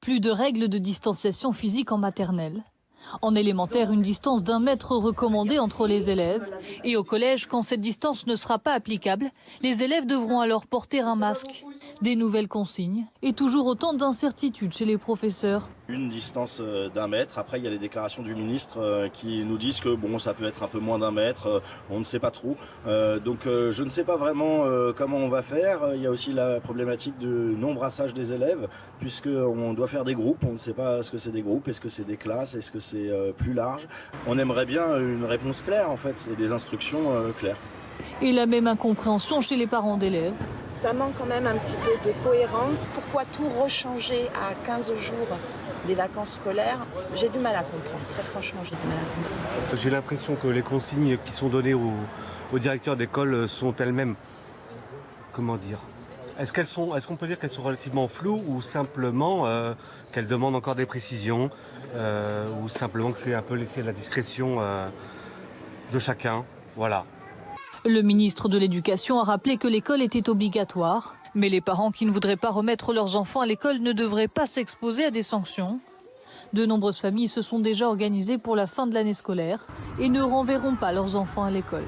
Plus de règles de distanciation physique en maternelle. En élémentaire, une distance d'1 mètre recommandée entre les élèves. Et au collège, quand cette distance ne sera pas applicable, les élèves devront alors porter un masque. Des nouvelles consignes et toujours autant d'incertitudes chez les professeurs. Une distance d'1 mètre. Après, il y a les déclarations du ministre qui nous disent que bon, ça peut être un peu moins d'1 mètre. On ne sait pas trop. Donc, je ne sais pas vraiment comment on va faire. Il y a aussi la problématique de non-brassage des élèves, puisqu'on doit faire des groupes. On ne sait pas ce que c'est des groupes. Est-ce que c'est des classes? Est-ce que c'est plus large? On aimerait bien une réponse claire, en fait, et des instructions claires. Et la même incompréhension chez les parents d'élèves. Ça manque quand même un petit peu de cohérence. Pourquoi tout rechanger à 15 jours des vacances scolaires? J'ai du mal à comprendre, très franchement, j'ai du mal à comprendre. J'ai l'impression que les consignes qui sont données aux directeurs d'école sont elles-mêmes, comment dire, est-ce qu'on peut dire qu'elles sont relativement floues ou simplement qu'elles demandent encore des précisions ou simplement que c'est un peu laissé à la discrétion de chacun, voilà. Le ministre de l'Éducation a rappelé que l'école était obligatoire, mais les parents qui ne voudraient pas remettre leurs enfants à l'école ne devraient pas s'exposer à des sanctions. De nombreuses familles se sont déjà organisées pour la fin de l'année scolaire et ne renverront pas leurs enfants à l'école.